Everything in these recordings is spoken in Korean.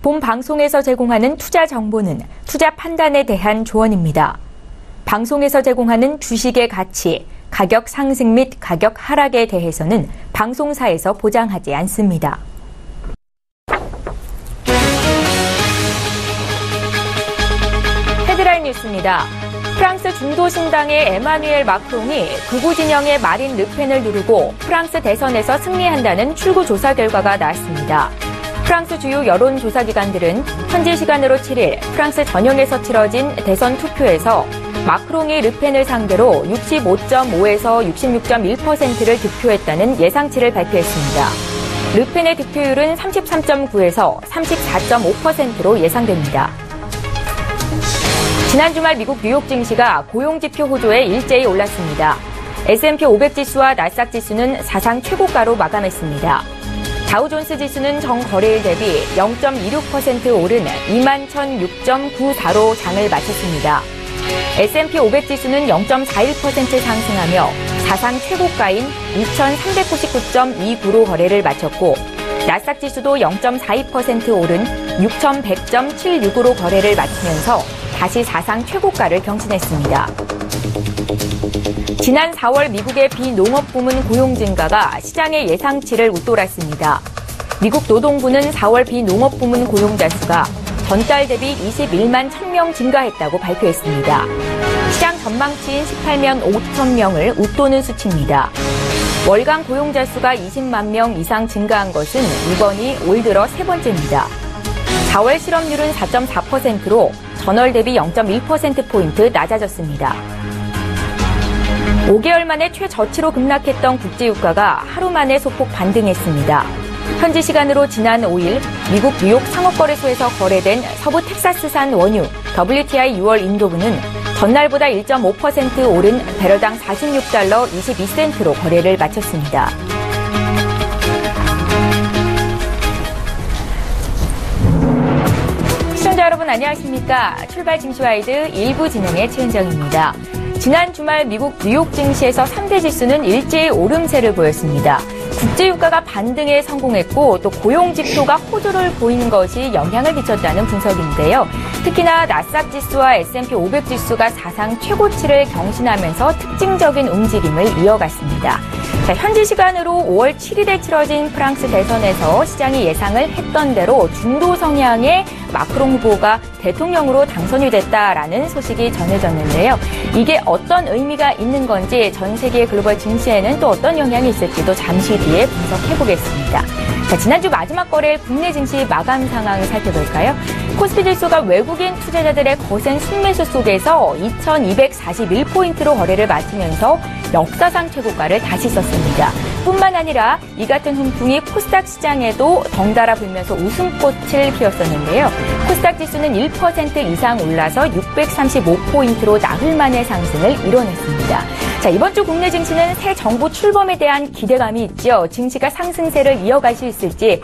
본 방송에서 제공하는 투자 정보는 투자 판단에 대한 조언입니다. 방송에서 제공하는 주식의 가치, 가격 상승 및 가격 하락에 대해서는 방송사에서 보장하지 않습니다. 헤드라인 뉴스입니다. 프랑스 중도 신당의 에마뉘엘 마크롱이 극우 진영의 마린 르펜을 누르고 프랑스 대선에서 승리한다는 출구 조사 결과가 나왔습니다. 프랑스 주요 여론조사기관들은 현지 시간으로 7일 프랑스 전역에서 치러진 대선 투표에서 마크롱이 르펜을 상대로 65.5에서 66.1%를 득표했다는 예상치를 발표했습니다. 르펜의 득표율은 33.9에서 34.5%로 예상됩니다. 지난 주말 미국 뉴욕 증시가 고용지표 호조에 일제히 올랐습니다. S&P 500 지수와 나스닥 지수는 사상 최고가로 마감했습니다. 다우존스 지수는 전거래일 대비 0.26% 오른 21,006.94로 장을 마쳤습니다. S&P 500 지수는 0.41% 상승하며 사상 최고가인 2,399.29로 거래를 마쳤고 나스닥 지수도 0.42% 오른 6,100.76으로 거래를 마치면서 다시 사상 최고가를 경신했습니다. 지난 4월 미국의 비농업 부문 고용 증가가 시장의 예상치를 웃돌았습니다. 미국 노동부는 4월 비농업 부문 고용자 수가 전달 대비 21만 1,000명 증가했다고 발표했습니다. 시장 전망치인 18만 5천 명을 웃도는 수치입니다. 월간 고용자 수가 20만 명 이상 증가한 것은 이번이 올 들어 세 번째입니다. 4월 실업률은 4.4%로 전월 대비 0.1%포인트 낮아졌습니다. 5개월 만에 최저치로 급락했던 국제유가가 하루 만에 소폭 반등했습니다. 현지 시간으로 지난 5일 미국 뉴욕 상업거래소에서 거래된 서부 텍사스산 원유 WTI 6월 인도분은 전날보다 1.5% 오른 배럴당 46달러 22센트로 거래를 마쳤습니다. 시청자 여러분 안녕하십니까? 출발 증시와이드 1부 진행의 최은정입니다. 지난 주말 미국 뉴욕 증시에서 3대 지수는 일제히 오름세를 보였습니다. 국제유가가 반등에 성공했고 또 고용지표가 호조를 보이는 것이 영향을 미쳤다는 분석인데요. 특히나 나스닥 지수와 S&P 500 지수가 사상 최고치를 경신하면서 특징적인 움직임을 이어갔습니다. 자, 현지 시간으로 5월 7일에 치러진 프랑스 대선에서 시장이 예상을 했던 대로 중도 성향의 마크롱 후보가 대통령으로 당선이 됐다라는 소식이 전해졌는데요. 이게 어떤 의미가 있는 건지 전 세계 글로벌 증시에는 또 어떤 영향이 있을지도 잠시 뒤에 분석해보겠습니다. 자, 지난주 마지막 거래일 국내 증시 마감 상황을 살펴볼까요? 코스피 지수가 외국인 투자자들의 거센 순매수 속에서 2,241포인트로 거래를 마치면서 역사상 최고가를 다시 썼습니다. 뿐만 아니라 이 같은 훈풍이 코스닥 시장에도 덩달아 불면서 웃음꽃을 피웠었는데요. 코스닥 지수는 1% 이상 올라서 635포인트로 나흘 만의 상승을 이뤄냈습니다. 자, 이번 주 국내 증시는 새 정부 출범에 대한 기대감이 있죠. 증시가 상승세를 이어갈 수 있을지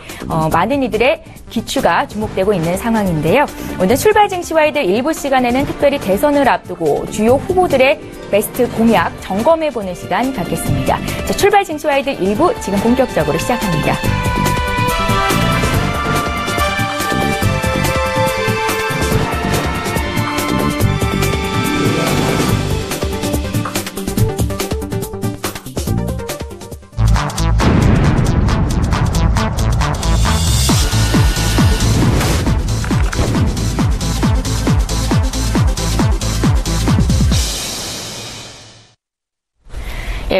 많은 이들의 기추가 주목되고 있는 상황인데요. 오늘 출발 증시와이드 일부 시간에는 특별히 대선을 앞두고 주요 후보들의 베스트 공약 점검해보는 시간 갖겠습니다. 자, 출발 증시와이드 일부 지금 본격적으로 시작합니다.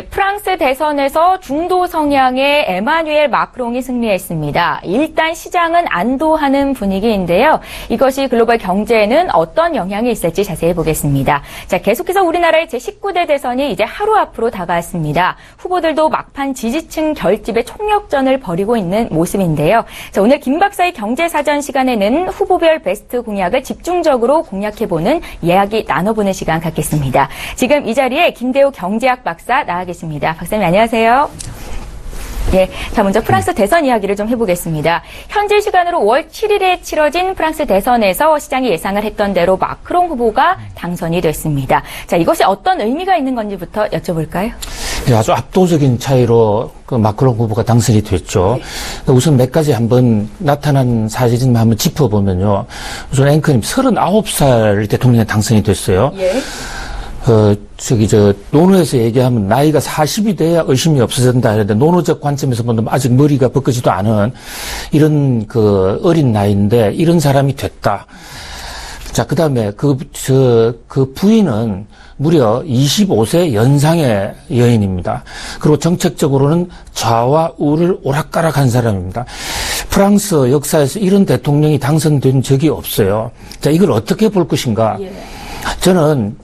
프랑스 대선에서 중도 성향의 에마뉘엘 마크롱이 승리했습니다. 일단 시장은 안도하는 분위기인데요. 이것이 글로벌 경제에는 어떤 영향이 있을지 자세히 보겠습니다. 자, 계속해서 우리나라의 제19대 대선이 이제 하루 앞으로 다가왔습니다. 후보들도 막판 지지층 결집의 총력전을 벌이고 있는 모습인데요. 자, 오늘 김 박사의 경제사전 시간에는 후보별 베스트 공약을 집중적으로 공략해보는 이야기 나눠보는 시간 갖겠습니다. 지금 이 자리에 김대우 경제학 박사 나와 계십니다. 박사님 안녕하세요. 예, 자 먼저 프랑스 대선 이야기를 좀 해보겠습니다. 현지 시간으로 5월 7일에 치러진 프랑스 대선에서 시장이 예상을 했던 대로 마크롱 후보가 당선이 됐습니다. 자, 이것이 어떤 의미가 있는 건지부터 여쭤볼까요? 아주 압도적인 차이로 그 마크롱 후보가 당선이 됐죠. 네. 우선 몇 가지 한번 나타난 사실을 한번 짚어보면요. 우선 앵커님 39살 대통령에 당선이 됐어요. 예. 논어에서 얘기하면 나이가 40이 돼야 의심이 없어진다 하는데 논어적 관점에서 보면 아직 머리가 벗겨지도 않은 이런 그 어린 나이인데 이런 사람이 됐다. 자, 그 다음에 그 부인은 무려 25세 연상의 여인입니다. 그리고 정책적으로는 좌와 우를 오락가락한 사람입니다. 프랑스 역사에서 이런 대통령이 당선된 적이 없어요. 자, 이걸 어떻게 볼 것인가? 예. 저는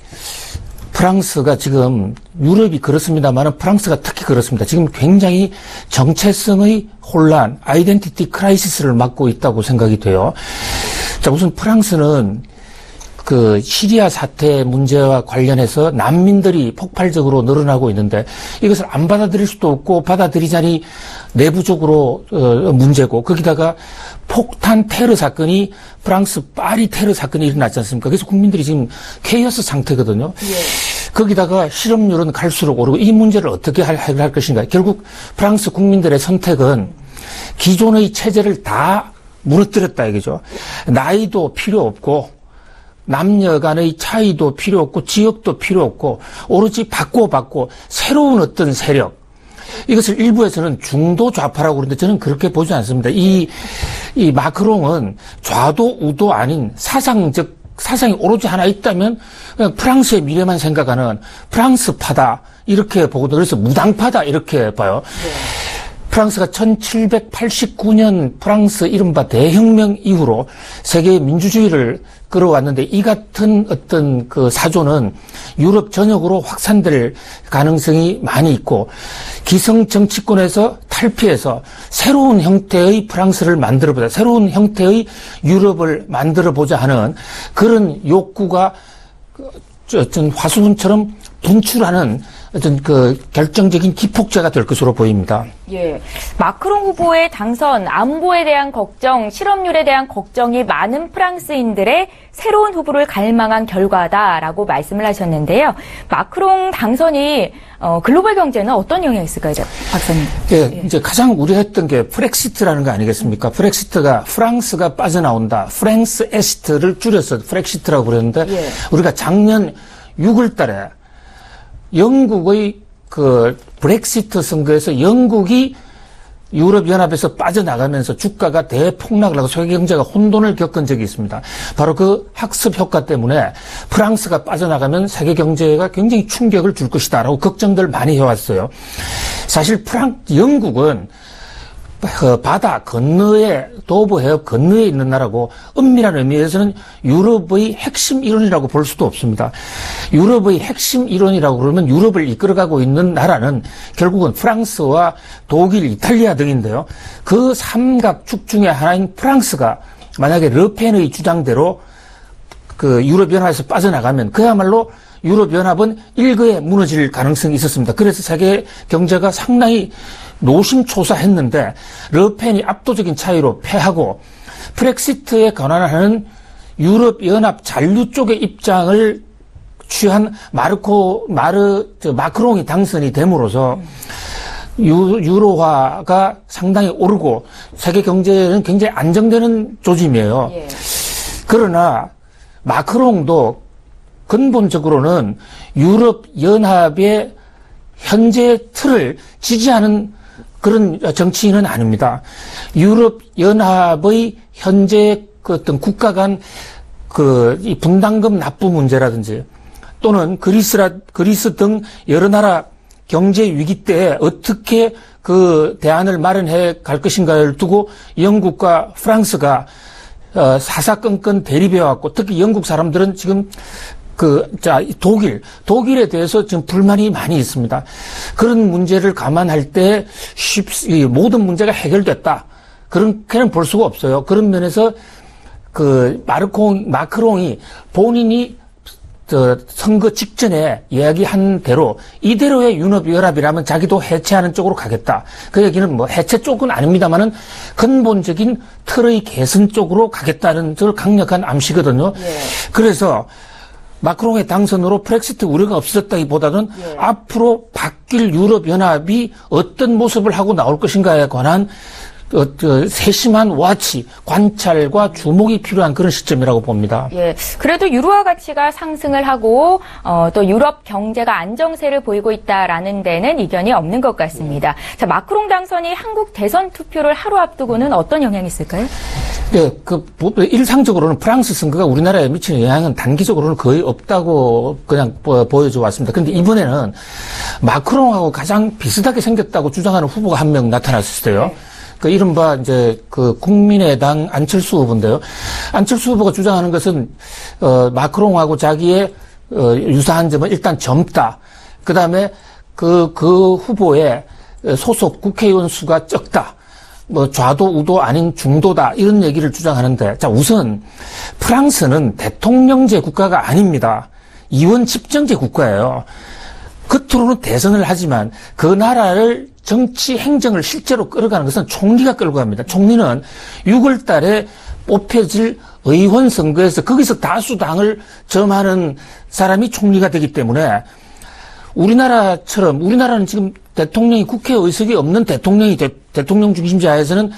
프랑스가 지금 유럽이 그렇습니다만 프랑스가 특히 그렇습니다. 지금 굉장히 정체성의 혼란, 아이덴티티 크라이시스를 맞고 있다고 생각이 돼요. 자, 우선 프랑스는 그 시리아 사태 문제와 관련해서 난민들이 폭발적으로 늘어나고 있는데 이것을 안 받아들일 수도 없고 받아들이자니 내부적으로 문제고 거기다가 폭탄 테러 사건이 프랑스 파리 테러 사건이 일어났지 않습니까? 그래서 국민들이 지금 케이오스 상태거든요. 예. 거기다가 실업률은 갈수록 오르고 이 문제를 어떻게 해결할 것인가. 결국 프랑스 국민들의 선택은 기존의 체제를 다 무너뜨렸다 이거죠. 나이도 필요 없고 남녀 간의 차이도 필요 없고 지역도 필요 없고 오로지 바꿔 새로운 어떤 세력 이것을 일부에서는 중도 좌파라고 그러는데 저는 그렇게 보지 않습니다. 이 마크롱은 좌도 우도 아닌 사상이 오로지 하나 있다면 그냥 프랑스의 미래만 생각하는 프랑스파다 이렇게 보거든요. 그래서 무당파다 이렇게 봐요. 네. 프랑스가 1789년 프랑스 이른바 대혁명 이후로 세계의 민주주의를 끌어왔는데 이 같은 어떤 그 사조는 유럽 전역으로 확산될 가능성이 많이 있고 기성 정치권에서 탈피해서 새로운 형태의 프랑스를 만들어보자, 새로운 형태의 유럽을 만들어보자 하는 그런 욕구가 어떤 화수분처럼 분출하는 어떤 그 결정적인 기폭제가 될 것으로 보입니다. 예. 마크롱 후보의 당선, 안보에 대한 걱정, 실업률에 대한 걱정이 많은 프랑스인들의 새로운 후보를 갈망한 결과다라고 말씀을 하셨는데요. 마크롱 당선이 글로벌 경제는 어떤 영향이 있을까요, 박사님? 예, 이제 가장 우려했던 게 프렉시트라는 거 아니겠습니까? 프렉시트가 프랑스가 빠져나온다. 프랑스 에시트를 줄여서 프렉시트라고 그랬는데 예. 우리가 작년 6월 달에 영국의 그 브렉시트 선거에서 영국이 유럽연합에서 빠져나가면서 주가가 대폭락을 하고 세계 경제가 혼돈을 겪은 적이 있습니다. 바로 그 학습 효과 때문에 프랑스가 빠져나가면 세계 경제가 굉장히 충격을 줄 것이다라고 걱정들 많이 해왔어요. 사실 영국은 바다 건너에 도브 해협 건너에 있는 나라고 엄밀한 의미에서는 유럽의 핵심 이론이라고 볼 수도 없습니다. 유럽의 핵심 이론이라고 그러면 유럽을 이끌어가고 있는 나라는 결국은 프랑스와 독일, 이탈리아 등인데요. 그 삼각축 중에 하나인 프랑스가 만약에 르펜의 주장대로 그 유럽연합에서 빠져나가면 그야말로 유럽연합은 일거에 무너질 가능성이 있었습니다. 그래서 세계 경제가 상당히 노심초사했는데 르펜이 압도적인 차이로 패하고 브렉시트에 권한하는 유럽연합 잔류 쪽의 입장을 취한 마크롱이 당선이 됨으로써 유로화가 상당히 오르고 세계 경제는 굉장히 안정되는 조짐이에요. 예. 그러나 마크롱도 근본적으로는 유럽연합의 현재 틀을 지지하는 그런 정치인은 아닙니다. 유럽연합의 현재 그 어떤 국가 간 이 분담금 납부 문제라든지 또는 그리스 등 여러 나라 경제 위기 때 어떻게 그 대안을 마련해 갈 것인가를 두고 영국과 프랑스가 사사건건 대립해 왔고 특히 영국 사람들은 지금 독일에 대해서 지금 불만이 많이 있습니다. 그런 문제를 감안할 때 모든 문제가 해결됐다. 그렇게는 볼 수가 없어요. 그런 면에서 마크롱이 본인이 선거 직전에 이야기한 대로 이대로의 유럽연합이라면 자기도 해체하는 쪽으로 가겠다. 그 얘기는 뭐 해체 쪽은 아닙니다만은 근본적인 틀의 개선 쪽으로 가겠다는 저 강력한 암시거든요. 예. 그래서 마크롱의 당선으로 브렉시트 우려가 없어졌다기보다는 앞으로 바뀔 유럽연합이 어떤 모습을 하고 나올 것인가에 관한 세심한 와치, 관찰과 주목이 필요한 그런 시점이라고 봅니다. 예, 그래도 유로화 가치가 상승을 하고 또 유럽 경제가 안정세를 보이고 있다라는 데는 이견이 없는 것 같습니다. 자, 마크롱 당선이 한국 대선 투표를 하루 앞두고는 어떤 영향이 있을까요? 네, 일상적으로는 프랑스 선거가 우리나라에 미치는 영향은 단기적으로는 거의 없다고 그냥 보여져 왔습니다. 그런데 이번에는 마크롱하고 가장 비슷하게 생겼다고 주장하는 후보가 한 명 나타났었어요. 그 이른바 이제 그 국민의당 안철수 후보인데요. 안철수 후보가 주장하는 것은 마크롱하고 자기의 유사한 점은 일단 젊다. 그다음에 그 후보의 소속 국회의원 수가 적다. 뭐 좌도 우도 아닌 중도다. 이런 얘기를 주장하는데, 자, 우선 프랑스는 대통령제 국가가 아닙니다. 이원 집정제 국가예요. 겉으로는 대선을 하지만 그 나라를 정치 행정을 실제로 끌어가는 것은 총리가 끌고 갑니다. 총리는 6월 달에 뽑혀질 의원 선거에서 거기서 다수당을 점하는 사람이 총리가 되기 때문에 우리나라는 지금 대통령이 국회 의석이 없는 대통령이 대통령 중심제하에서는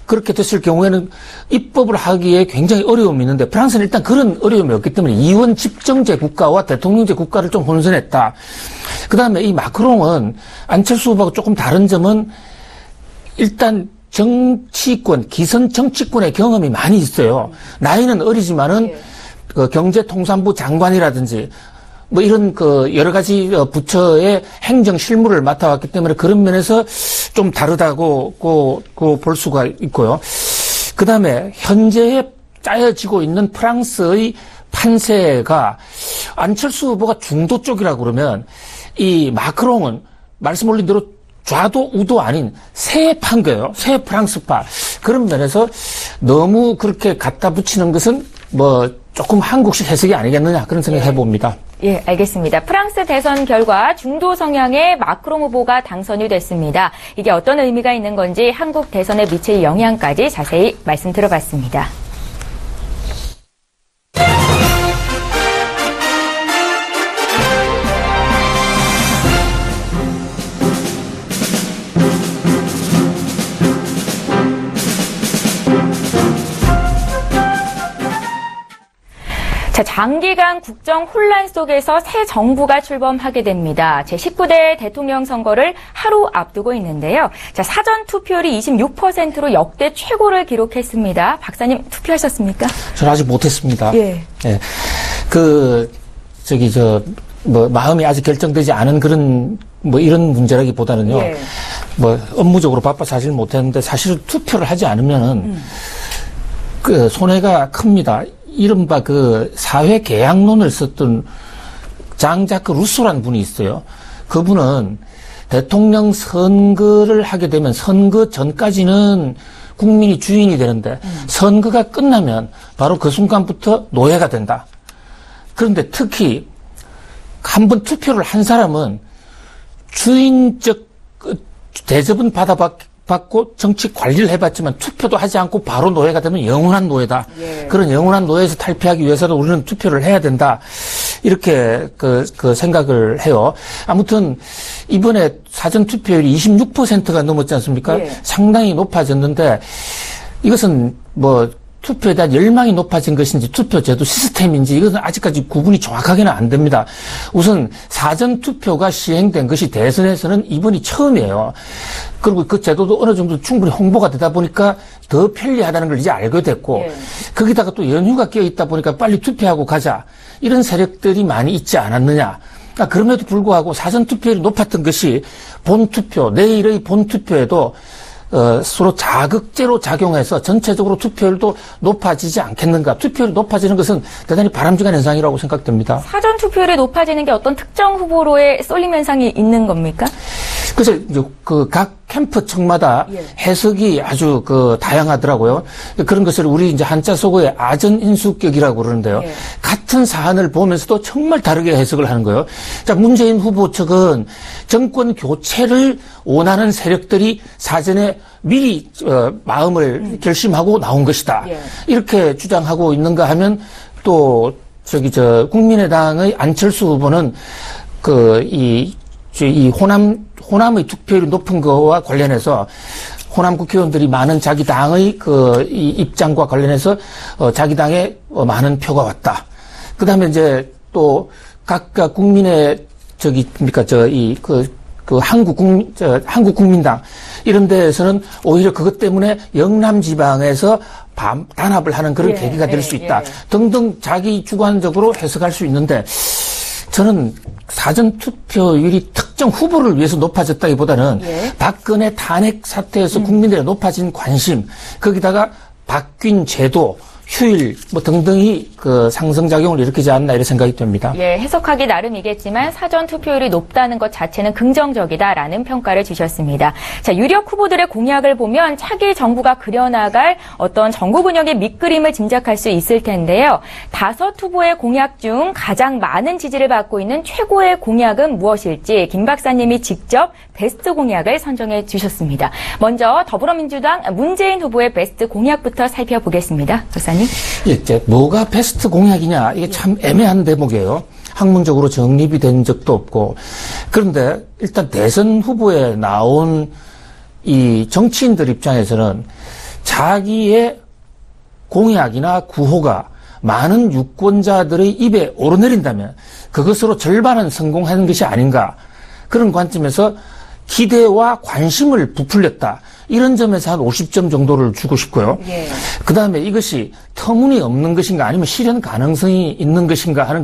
그렇게 됐을 경우에는 입법을 하기에 굉장히 어려움이 있는데 프랑스는 일단 그런 어려움이 없기 때문에 이원 집정제 국가와 대통령제 국가를 좀 혼선했다. 그다음에 이 마크롱은 안철수 후보하고 조금 다른 점은 일단 정치권, 기성 정치권의 경험이 많이 있어요. 나이는 어리지만은 그 경제통상부 장관이라든지 뭐 이런 그 여러 가지 부처의 행정 실무를 맡아왔기 때문에 그런 면에서 좀 다르다고 볼 수가 있고요. 그 다음에 현재 짜여지고 있는 프랑스의 판세가 안철수 후보가 중도 쪽이라고 그러면 이 마크롱은 말씀 올린 대로 좌도 우도 아닌 새판 거예요. 새 프랑스파. 그런 면에서 너무 그렇게 갖다 붙이는 것은 뭐 조금 한국식 해석이 아니겠느냐 그런 생각을 해봅니다. 예, 알겠습니다. 프랑스 대선 결과 중도 성향의 마크롱 후보가 당선이 됐습니다. 이게 어떤 의미가 있는 건지 한국 대선에 미칠 영향까지 자세히 말씀 들어봤습니다. 자, 장기간 국정 혼란 속에서 새 정부가 출범하게 됩니다. 제19대 대통령 선거를 하루 앞두고 있는데요. 자, 사전 투표율이 26%로 역대 최고를 기록했습니다. 박사님 투표하셨습니까? 저는 아직 못했습니다. 예. 예. 마음이 아직 결정되지 않은 그런 이런 문제라기보다는요. 예. 업무적으로 바빠서 사실 못했는데 사실 투표를 하지 않으면은 손해가 큽니다. 이른바 사회 계약론을 썼던 장자크 루소라는 분이 있어요. 그분은 대통령 선거를 하게 되면 선거 전까지는 국민이 주인이 되는데 선거가 끝나면 바로 그 순간부터 노예가 된다. 그런데 특히 한번 투표를 한 사람은 주인적 대접은 받고 정치 관리를 해봤지만 투표도 하지 않고 바로 노예가 되면 영원한 노예다. 예. 그런 영원한 노예에서 탈피하기 위해서는 우리는 투표를 해야 된다. 이렇게 생각을 해요. 아무튼 이번에 사전 투표율이 26%가 넘었지 않습니까? 예. 상당히 높아졌는데 이것은 투표에 대한 열망이 높아진 것인지 투표제도 시스템인지 이것은 아직까지 구분이 정확하게는 안 됩니다. 우선 사전투표가 시행된 것이 대선에서는 이번이 처음이에요. 그리고 그 제도도 어느 정도 충분히 홍보가 되다 보니까 더 편리하다는 걸 이제 알게 됐고 거기다가 또 연휴가 껴있다 보니까 빨리 투표하고 가자. 이런 세력들이 많이 있지 않았느냐. 그럼에도 불구하고 사전투표율이 높았던 것이 본투표, 내일의 본투표에도 서로 자극제로 작용해서 전체적으로 투표율도 높아지지 않겠는가. 투표율이 높아지는 것은 대단히 바람직한 현상이라고 생각됩니다. 사전 투표율이 높아지는 게 어떤 특정 후보로의 쏠림 현상이 있는 겁니까? 그래서 이제 각 캠프 측마다 해석이 아주 다양하더라고요. 그런 것을 우리 이제 한자 속어의 아전인수격이라고 그러는데요. 같은 사안을 보면서도 정말 다르게 해석을 하는 거예요. 자, 문재인 후보 측은 정권 교체를 원하는 세력들이 사전에 미리 마음을 결심하고 나온 것이다. 이렇게 주장하고 있는가 하면 또 국민의당의 안철수 후보는 호남의 투표율이 높은 거와 관련해서 호남 국회의원들이 많은 자기 당의 이 입장과 관련해서 자기 당에 많은 표가 왔다. 그 다음에 이제 또 각각 국민의 한국국민당 이런 데에서는 오히려 그것 때문에 영남 지방에서 단합을 하는 그런 계기가 될 수 있다. 등등 자기 주관적으로 해석할 수 있는데 저는 사전 투표율이 특정 후보를 위해서 높아졌다기보다는 박근혜 탄핵 사태에서 국민들의 높아진 관심, 거기다가 바뀐 제도, 휴일 등등이 상승작용을 일으키지 않나 이런 생각이 듭니다. 해석하기 나름이겠지만 사전 투표율이 높다는 것 자체는 긍정적이다라는 평가를 주셨습니다. 자, 유력 후보들의 공약을 보면 차기 정부가 그려나갈 어떤 정국 운영의 밑그림을 짐작할 수 있을 텐데요. 5 후보의 공약 중 가장 많은 지지를 받고 있는 최고의 공약은 무엇일지 김 박사님이 직접 베스트 공약을 선정해 주셨습니다. 먼저 더불어민주당 문재인 후보의 베스트 공약부터 살펴보겠습니다. 박사님. 이제 뭐가 베스트 공약이냐 이게 참 애매한 대목이에요. 학문적으로 정립이 된 적도 없고. 그런데 일단 대선 후보에 나온 이 정치인들 입장에서는 자기의 공약이나 구호가 많은 유권자들의 입에 오르내린다면 그것으로 절반은 성공하는 것이 아닌가. 그런 관점에서 기대와 관심을 부풀렸다. 이런 점에서 한 50점 정도를 주고 싶고요. 그 다음에 이것이 터무니없는 것인가 아니면 실현 가능성이 있는 것인가 하는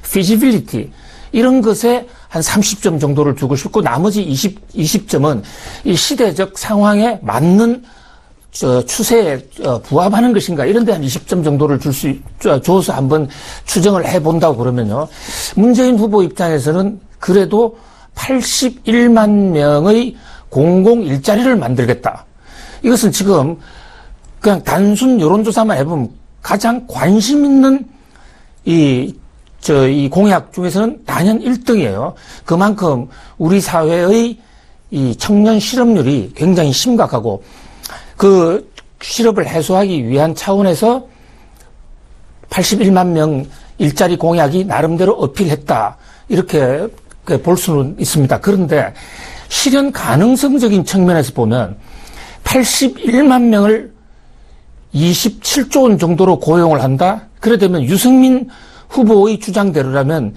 feasibility 이런 것에 한 30점 정도를 주고 싶고 나머지 20점은 이 시대적 상황에 맞는 추세에 부합하는 것인가 이런 데 한 20점 정도를 줘서 한번 추정을 해본다고 그러면요. 문재인 후보 입장에서는 그래도 81만 명의 공공 일자리를 만들겠다. 이것은 지금 그냥 단순 여론조사만 해보면 가장 관심 있는 이 공약 중에서는 단연 1등이에요. 그만큼 우리 사회의 이 청년 실업률이 굉장히 심각하고 그 실업을 해소하기 위한 차원에서 81만 명 일자리 공약이 나름대로 어필했다. 이렇게 볼 수는 있습니다. 그런데 실현 가능성적인 측면에서 보면 81만 명을 27조 원 정도로 고용을 한다? 그래 되면 유승민 후보의 주장대로라면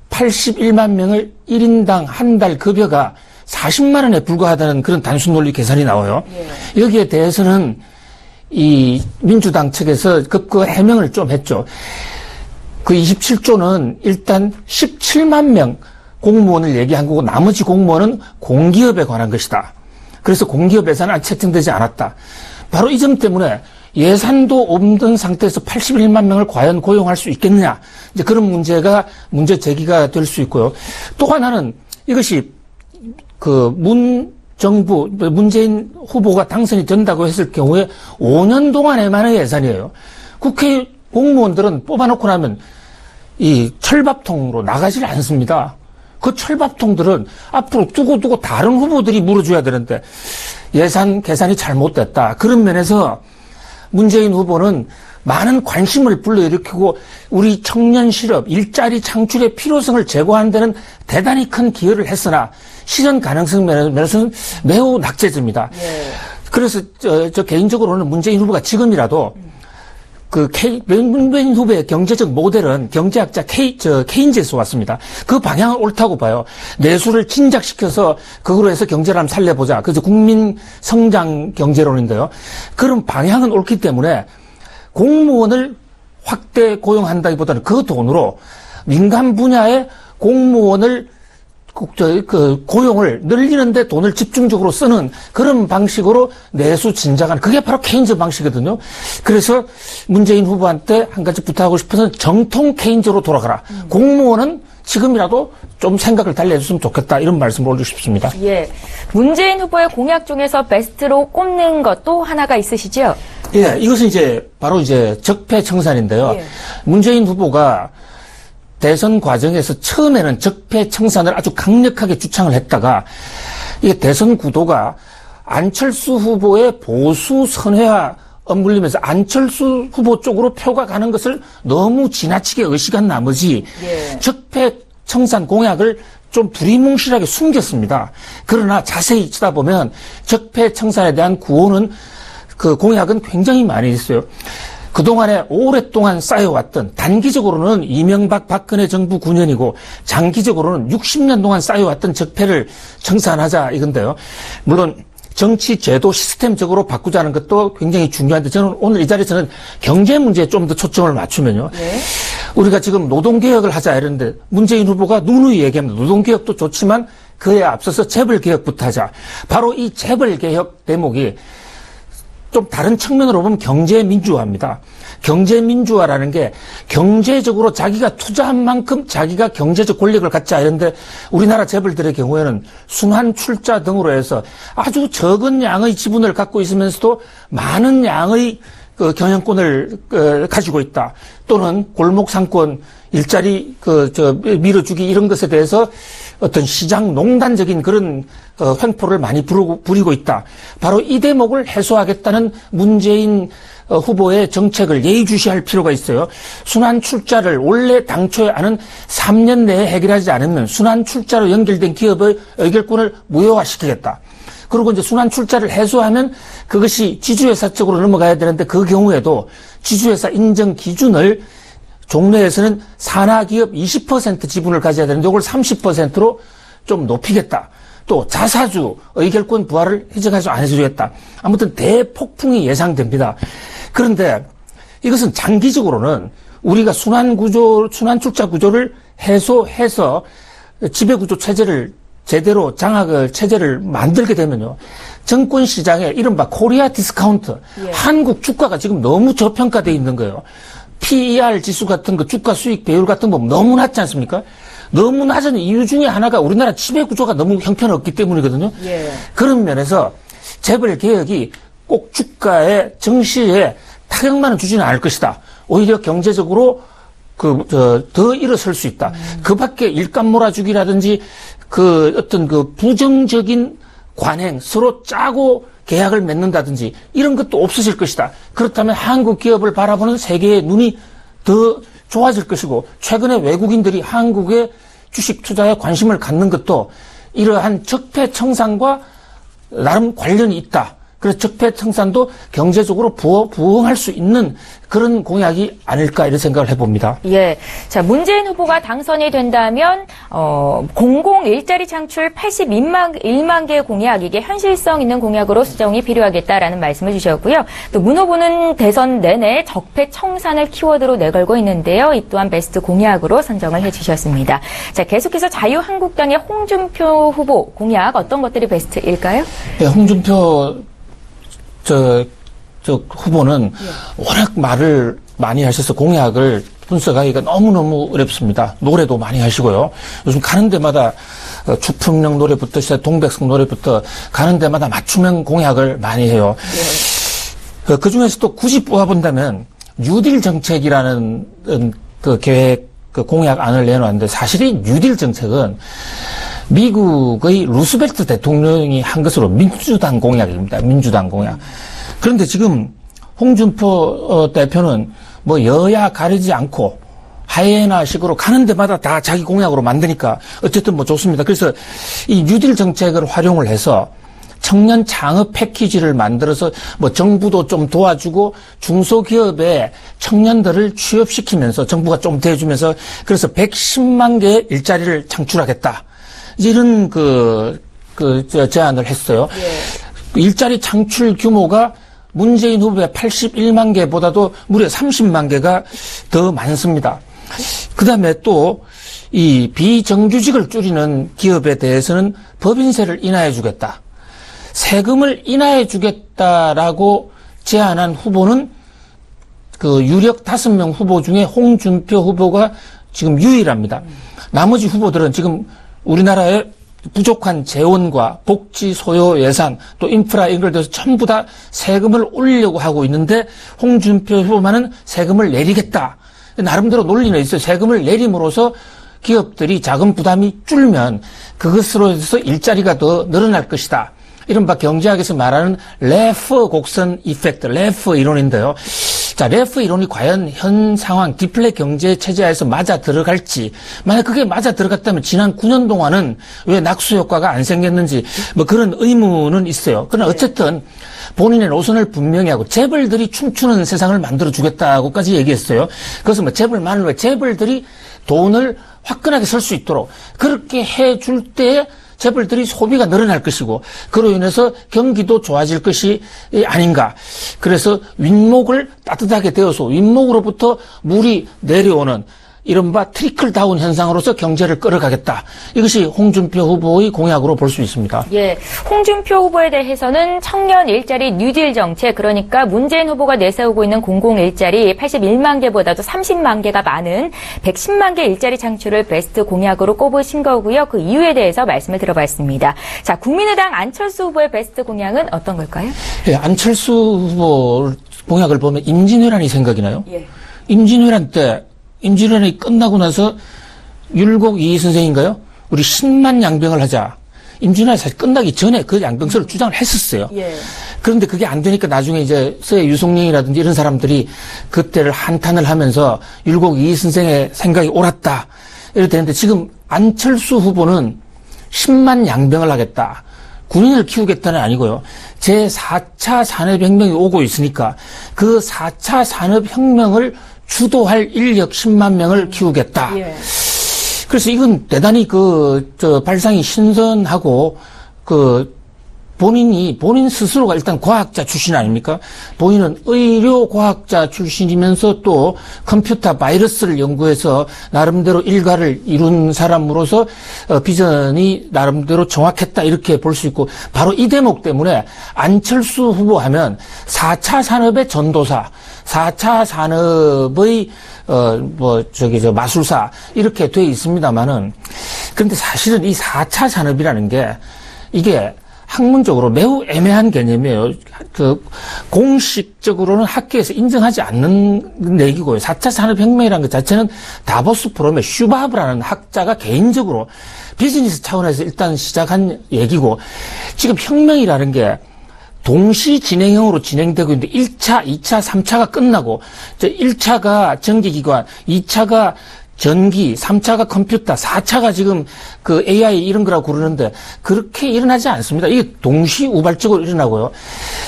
81만 명을 1인당 한 달 급여가 40만 원에 불과하다는 그런 단순 논리 계산이 나와요. 여기에 대해서는 이 민주당 측에서 급거 해명을 좀 했죠. 그 27조는 일단 17만 명 공무원을 얘기한 거고 나머지 공무원은 공기업에 관한 것이다. 그래서 공기업 예산은 아직 채팅되지 않았다. 바로 이 점 때문에 예산도 없는 상태에서 81만 명을 과연 고용할 수 있겠느냐. 이제 그런 문제 제기가 될 수 있고요. 또 하나는 이것이 문재인 후보가 당선이 된다고 했을 경우에 5년 동안에만의 예산이에요. 국회 공무원들은 뽑아놓고 나면 이 철밥통으로 나가질 않습니다. 그 철밥통들은 앞으로 두고 다른 후보들이 물어줘야 되는데 예산 계산이 잘못됐다. 그런 면에서 문재인 후보는 많은 관심을 불러일으키고 우리 청년 실업, 일자리 창출의 필요성을 제고하는 데는 대단히 큰 기여를 했으나 실현 가능성 면에서는 매우 낙제됩니다. 그래서 저 개인적으로는 문재인 후보가 지금이라도 문재인 후보의 경제적 모델은 경제학자 케인즈에서 왔습니다. 그 방향은 옳다고 봐요. 내수를 진작시켜서 그걸로 해서 경제를 한번 살려보자. 그래서 국민 성장 경제론인데요. 그런 방향은 옳기 때문에 공무원을 확대 고용한다기보다는 그 돈으로 민간 분야의 공무원을 고용을 늘리는데 돈을 집중적으로 쓰는 그런 방식으로 내수 진작하는 그게 바로 케인즈 방식이거든요. 그래서 문재인 후보한테 한 가지 부탁하고 싶어서 정통 케인즈로 돌아가라. 공무원은 지금이라도 좀 생각을 달리 해줬으면 좋겠다. 이런 말씀을 올리고 싶습니다. 문재인 후보의 공약 중에서 베스트로 꼽는 것도 하나가 있으시죠? 이것은 바로 적폐청산인데요. 문재인 후보가 대선 과정에서 처음에는 적폐청산을 아주 강력하게 주창을 했다가 이게 대선 구도가 안철수 후보의 보수 선회와 엇물리면서 안철수 후보 쪽으로 표가 가는 것을 너무 지나치게 의식한 나머지 적폐 청산 공약을 좀 두리뭉실하게 숨겼습니다. 그러나 자세히 쳐다보면 적폐 청산에 대한 구호는 그 공약은 굉장히 많이 있어요. 그동안에 오랫동안 쌓여왔던, 단기적으로는 이명박 박근혜 정부 9년이고 장기적으로는 60년 동안 쌓여왔던 적폐를 청산하자 이건데요. 물론 정치 제도 시스템적으로 바꾸자는 것도 굉장히 중요한데 저는 오늘 이 자리에서는 경제 문제에 좀 더 초점을 맞추면요. 우리가 지금 노동개혁을 하자 이러는데 문재인 후보가 누누이 얘기합니다. 노동개혁도 좋지만 그에 앞서서 재벌개혁부터 하자. 바로 이 재벌개혁 대목이 좀 다른 측면으로 보면 경제민주화입니다. 경제민주화라는 게 경제적으로 자기가 투자한 만큼 자기가 경제적 권력을 갖자 이런데 우리나라 재벌들의 경우에는 순환 출자 등으로 해서 아주 적은 양의 지분을 갖고 있으면서도 많은 양의 그 경영권을 가지고 있다. 또는 골목 상권 일자리 밀어주기 이런 것에 대해서 어떤 시장 농단적인 그런 횡포를 많이 부리고 있다. 바로 이 대목을 해소하겠다는 문재인 후보의 정책을 예의주시할 필요가 있어요. 순환 출자를 원래 당초에 아는 3년 내에 해결하지 않으면 순환 출자로 연결된 기업의 의결권을 무효화시키겠다. 그리고 이제 순환 출자를 해소하면 그것이 지주회사 쪽으로 넘어가야 되는데 그 경우에도 지주회사 인정 기준을 종래에서는 산하기업 20% 지분을 가져야 되는데 이걸 30%로 좀 높이겠다. 또 자사주 의결권 부활을 해제하지 안 해주겠다. 아무튼 대폭풍이 예상됩니다. 그런데 이것은 장기적으로는 우리가 순환 출자 구조를 해소해서 지배구조 체제를 제대로 체제를 만들게 되면요. 정권 시장에 이른바 코리아 디스카운트. 한국 주가가 지금 너무 저평가되어 있는 거예요. PER 지수 같은 거 주가 수익 배율 같은 거 너무 낮지 않습니까? 너무 낮은 이유 중에 하나가 우리나라 지배구조가 너무 형편없기 때문이거든요. 그런 면에서 재벌 개혁이 꼭 주가에 정시에 타격만은 주지는 않을 것이다. 오히려 경제적으로 더 일어설 수 있다. 그 밖에 일감 몰아주기라든지 어떤 부정적인 관행, 서로 짜고 계약을 맺는다든지 이런 것도 없어질 것이다. 그렇다면 한국 기업을 바라보는 세계의 눈이 더 좋아질 것이고 최근에 외국인들이 한국의 주식 투자에 관심을 갖는 것도 이러한 적폐 청산과 나름 관련이 있다. 그래서 적폐 청산도 경제적으로 부응할 수 있는 그런 공약이 아닐까 이런 생각을 해봅니다. 예. 자, 문재인 후보가 당선이 된다면, 공공 일자리 창출 81만 개 공약, 이게 현실성 있는 공약으로 수정이 필요하겠다라는 말씀을 주셨고요. 또 문 후보는 대선 내내 적폐 청산을 키워드로 내걸고 있는데요. 이 또한 베스트 공약으로 선정을 해주셨습니다. 자, 계속해서 자유한국당의 홍준표 후보 공약 어떤 것들이 베스트일까요? 네, 홍준표 후보는 워낙 말을 많이 하셔서 공약을 분석하기가 너무너무 어렵습니다. 노래도 많이 하시고요. 요즘 가는 데마다 추풍령 노래부터 시작 동백성 노래부터 가는 데마다 맞춤형 공약을 많이 해요. 그 중에서 또 굳이 뽑아본다면 뉴딜 정책이라는 그 계획, 그 공약안을 내놓았는데 사실 이 뉴딜 정책은 미국의 루스벨트 대통령이 한 것으로 민주당 공약입니다. 민주당 공약. 그런데 지금 홍준표 대표는 뭐 여야 가리지 않고 하이에나식으로 가는 데마다 다 자기 공약으로 만드니까 어쨌든 뭐 좋습니다. 그래서 이 뉴딜 정책을 활용을 해서 청년 창업 패키지를 만들어서 뭐 정부도 좀 도와주고 중소기업에 청년들을 취업시키면서 정부가 좀 대주면서 그래서 110만 개의 일자리를 창출하겠다. 이런 제안을 했어요. 일자리 창출 규모가 문재인 후보의 81만 개보다도 무려 30만 개가 더 많습니다. 그 다음에 또 이 비정규직을 줄이는 기업에 대해서는 법인세를 인하해 주겠다. 세금을 인하해 주겠다라고 제안한 후보는 그 유력 5명 후보 중에 홍준표 후보가 지금 유일합니다. 나머지 후보들은 지금 우리나라의 부족한 재원과 복지 소요 예산 또 인프라 연결돼서 전부 다 세금을 올리려고 하고 있는데 홍준표 후보만은 세금을 내리겠다. 나름대로 논리는 있어요. 세금을 내림으로써 기업들이 자금 부담이 줄면 그것으로 해서 일자리가 더 늘어날 것이다. 이른바 경제학에서 말하는 레퍼 곡선 이펙트, 레퍼 이론인데요. 자, 레퍼 이론이 과연 현 상황 디플레 경제 체제에서 맞아 들어갈지, 만약 그게 맞아 들어갔다면 지난 9년 동안은 왜 낙수 효과가 안 생겼는지 뭐 그런 의문은 있어요. 그러나 어쨌든 본인의 노선을 분명히 하고 재벌들이 춤추는 세상을 만들어 주겠다고까지 얘기했어요. 그래서 뭐 재벌만을 왜 재벌들이 돈을 화끈하게 쓸 수 있도록 그렇게 해줄 때 재벌들이 소비가 늘어날 것이고 그로 인해서 경기도 좋아질 것이 아닌가. 그래서 윗목을 따뜻하게 데워서 윗목으로부터 물이 내려오는 이른바 트리클 다운 현상으로서 경제를 끌어가겠다. 이것이 홍준표 후보의 공약으로 볼 수 있습니다. 예, 홍준표 후보에 대해서는 청년 일자리 뉴딜 정책, 그러니까 문재인 후보가 내세우고 있는 공공 일자리 81만 개보다도 30만 개가 많은 110만 개 일자리 창출을 베스트 공약으로 꼽으신 거고요. 그 이유에 대해서 말씀을 들어봤습니다. 자, 국민의당 안철수 후보의 베스트 공약은 어떤 걸까요? 예, 안철수 후보 공약을 보면 임진왜란이 생각이 나요. 예. 임진왜란이 끝나고 나서 율곡 이희 선생인가요? 우리 10만 양병을 하자. 임진왜란이 사실 끝나기 전에 그 양병설을 주장을 했었어요. 예. 그런데 그게 안 되니까 나중에 이제 서해 유송령이라든지 이런 사람들이 그때를 한탄을 하면서 율곡 이희 선생의 생각이 옳았다. 이렇게 되는데 지금 안철수 후보는 10만 양병을 하겠다. 군인을 키우겠다는 아니고요. 제4차 산업혁명이 오고 있으니까 그 4차 산업혁명을 주도할 인력 10만 명을 키우겠다. 예. 그래서 이건 대단히 발상이 신선하고 본인 스스로가 일단 과학자 출신 아닙니까? 본인은 의료과학자 출신이면서 또 컴퓨터 바이러스를 연구해서 나름대로 일가를 이룬 사람으로서 비전이 나름대로 정확했다 이렇게 볼 수 있고 바로 이 대목 때문에 안철수 후보 하면 4차 산업의 전도사, 4차 산업의 마술사 이렇게 돼 있습니다만은 그런데 사실은 이 4차 산업이라는 게 이게 학문적으로 매우 애매한 개념이에요. 공식적으로는 학계에서 인정하지 않는 얘기고요. 4차 산업혁명이라는 것 자체는 다보스 프롬의 슈바브라는 학자가 개인적으로 비즈니스 차원에서 일단 시작한 얘기고 지금 혁명이라는 게 동시 진행형으로 진행되고 있는데 1차, 2차, 3차가 끝나고 1차가 전기기관, 2차가 전기, 3차가 컴퓨터, 4차가 지금 AI 이런 거라고 그러는데 그렇게 일어나지 않습니다. 이게 동시우발적으로 일어나고요.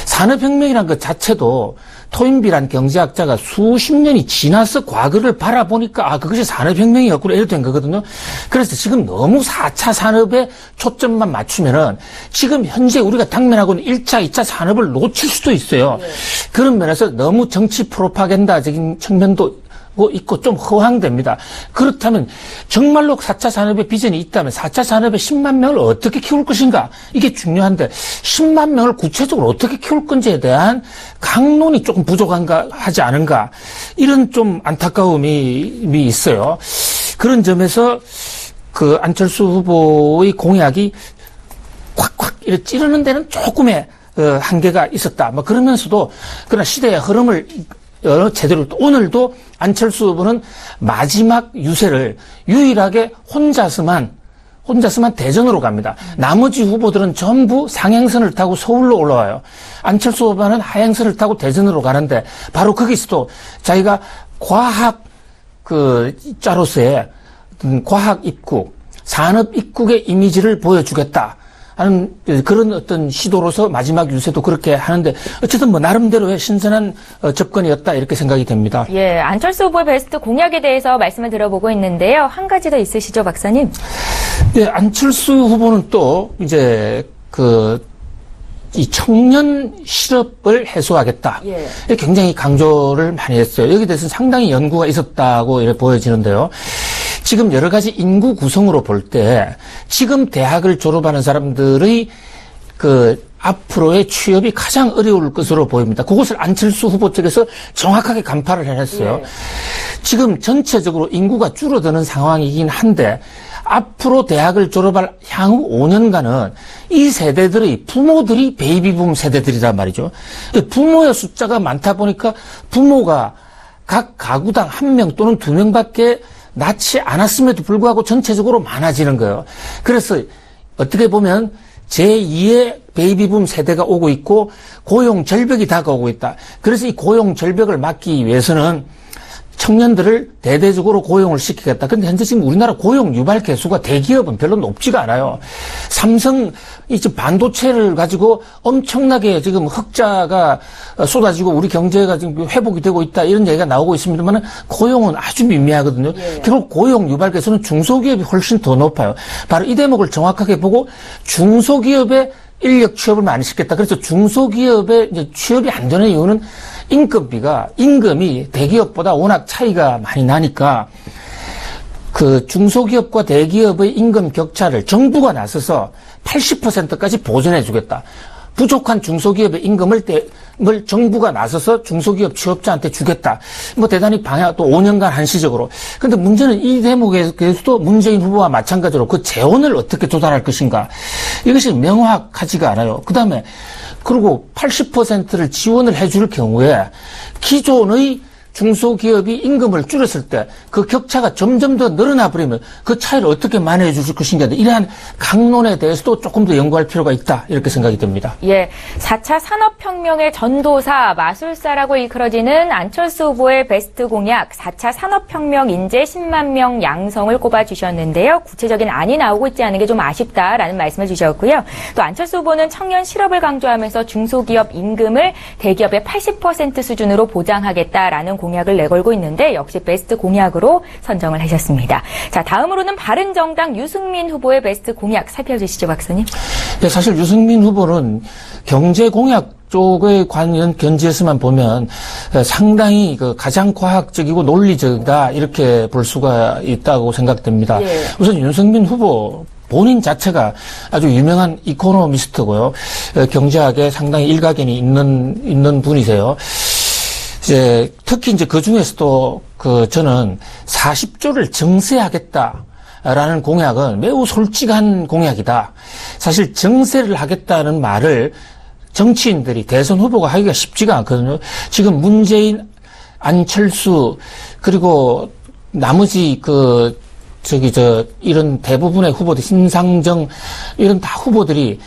산업혁명이라는 것 자체도 토인비란 경제학자가 수십 년이 지나서 과거를 바라보니까 그것이 산업혁명이었구나 이렇게 된 거거든요. 그래서 지금 너무 4차 산업에 초점만 맞추면은 지금 현재 우리가 당면하고 있는 1차, 2차 산업을 놓칠 수도 있어요. 네. 그런 면에서 너무 정치 프로파간다적인 측면도 있고 좀 허황됩니다. 그렇다면 정말로 4차 산업의 비전이 있다면 4차 산업의 10만 명을 어떻게 키울 것인가? 이게 중요한데 10만 명을 구체적으로 어떻게 키울 건지에 대한 강론이 조금 부족한가 하지 않은가? 이런 좀 안타까움이 있어요. 그런 점에서 안철수 후보의 공약이 콱콱 이렇게 찌르는 데는 조금의 한계가 있었다. 그러면서도 그러나 시대의 흐름을 제대로 오늘도 안철수 후보는 마지막 유세를 유일하게 혼자서만 대전으로 갑니다. 나머지 후보들은 전부 상행선을 타고 서울로 올라와요. 안철수 후보는 하행선을 타고 대전으로 가는데 바로 거기서도 자기가 과학 자로서의 과학 입국, 산업 입국의 이미지를 보여주겠다. 하는 그런 어떤 시도로서 마지막 유세도 그렇게 하는데 어쨌든 나름대로의 신선한 접근이었다 이렇게 생각이 됩니다. 예, 안철수 후보의 베스트 공약에 대해서 말씀을 들어보고 있는데요. 한 가지 더 있으시죠, 박사님? 예, 안철수 후보는 또 이제 이 청년 실업을 해소하겠다. 예. 굉장히 강조를 많이 했어요. 여기에 대해서는 상당히 연구가 있었다고 이렇게 보여지는데요. 지금 여러 가지 인구 구성으로 볼 때 지금 대학을 졸업하는 사람들의 앞으로의 취업이 가장 어려울 것으로 보입니다. 그것을 안철수 후보 측에서 정확하게 간파를 해냈어요. 네. 지금 전체적으로 인구가 줄어드는 상황이긴 한데 앞으로 대학을 졸업할 향후 5년간은 이 세대들의 부모들이 베이비붐 세대들이란 말이죠. 부모의 숫자가 많다 보니까 부모가 각 가구당 1명 또는 2명밖에 낳지 않았음에도 불구하고 전체적으로 많아지는 거예요. 그래서 어떻게 보면 제2의 베이비붐 세대가 오고 있고 고용 절벽이 다가오고 있다. 그래서 이 고용 절벽을 막기 위해서는 청년들을 대대적으로 고용을 시키겠다. 근데 현재 지금 우리나라 고용 유발 개수가 대기업은 별로 높지가 않아요. 삼성 이 지금 반도체를 가지고 엄청나게 지금 흑자가 쏟아지고 우리 경제가 지금 회복이 되고 있다 이런 얘기가 나오고 있습니다만 고용은 아주 미미하거든요. 결국 고용 유발 개수는 중소기업이 훨씬 더 높아요. 바로 이 대목을 정확하게 보고 중소기업의 인력 취업을 많이 시켰다. 그래서 중소기업의 이제 취업이 안 되는 이유는 임금이 대기업보다 워낙 차이가 많이 나니까 그 중소기업과 대기업의 임금 격차를 정부가 나서서 80%까지 보전해 주겠다. 부족한 중소기업의 임금을 정부가 나서서 중소기업 취업자한테 주겠다. 뭐 대단히 또 5년간 한시적으로. 근데 문제는 이 대목에서도 문재인 후보와 마찬가지로 그 재원을 어떻게 조달할 것인가. 이것이 명확하지가 않아요. 그리고 80%를 지원을 해줄 경우에 기존의 중소기업이 임금을 줄였을 때 그 격차가 점점 더 늘어나 버리면 그 차이를 어떻게 만회해 주실 것인가. 이러한 강론에 대해서도 조금 더 연구할 필요가 있다. 이렇게 생각이 듭니다. 예, 4차 산업혁명의 전도사, 마술사라고 일컬어지는 안철수 후보의 베스트 공약 4차 산업혁명 인재 10만 명 양성을 꼽아주셨는데요. 구체적인 안이 나오고 있지 않은 게 좀 아쉽다라는 말씀을 주셨고요. 또 안철수 후보는 청년 실업을 강조하면서 중소기업 임금을 대기업의 80% 수준으로 보장하겠다라는 공약을 내걸고 있는데 역시 베스트 공약으로 선정을 하셨습니다. 자, 다음으로는 바른정당 유승민 후보의 베스트 공약 살펴주시죠, 박사님. 네, 사실 유승민 후보는 경제 공약 쪽의 관련 견지에서만 보면 상당히 가장 과학적이고 논리적이다 이렇게 볼 수가 있다고 생각됩니다. 예. 우선 유승민 후보 본인 자체가 아주 유명한 이코노미스트고요. 경제학에 상당히 일가견이 있는 분이세요. 특히 그 중에서도 저는 40조를 증세하겠다라는 공약은 매우 솔직한 공약이다. 사실 증세를 하겠다는 말을 정치인들이 대선 후보가 하기가 쉽지가 않거든요. 지금 문재인, 안철수, 그리고 나머지 이런 대부분의 후보들, 신상정, 이런 다 후보들이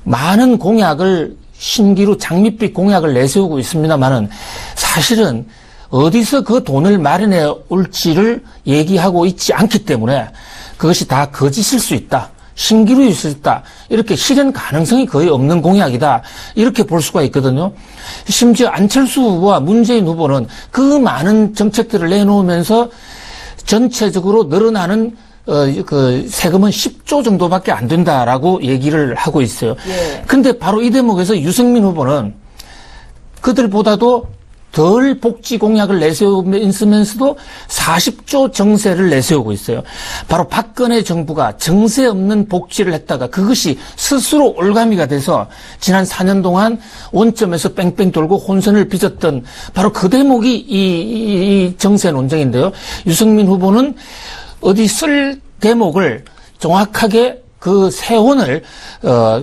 많은 공약을 신기루 장밋빛 공약을 내세우고 있습니다만은 사실은 어디서 그 돈을 마련해 올지를 얘기하고 있지 않기 때문에 그것이 다 거짓일 수 있다. 신기루일 수 있다. 이렇게 실현 가능성이 거의 없는 공약이다. 이렇게 볼 수가 있거든요. 심지어 안철수 후보와 문재인 후보는 그 많은 정책들을 내놓으면서 전체적으로 늘어나는 세금은 10조 정도밖에 안 된다라고 얘기를 하고 있어요. 근데 바로 이 대목에서 유승민 후보는 그들보다도 덜 복지 공약을 내세우면서도 40조 정세를 내세우고 있어요. 바로 박근혜 정부가 정세 없는 복지를 했다가 그것이 스스로 올가미가 돼서 지난 4년 동안 원점에서 뺑뺑 돌고 혼선을 빚었던 바로 그 대목이 이 정세 논쟁인데요. 유승민 후보는 어디 쓸 대목을 정확하게 그 세원을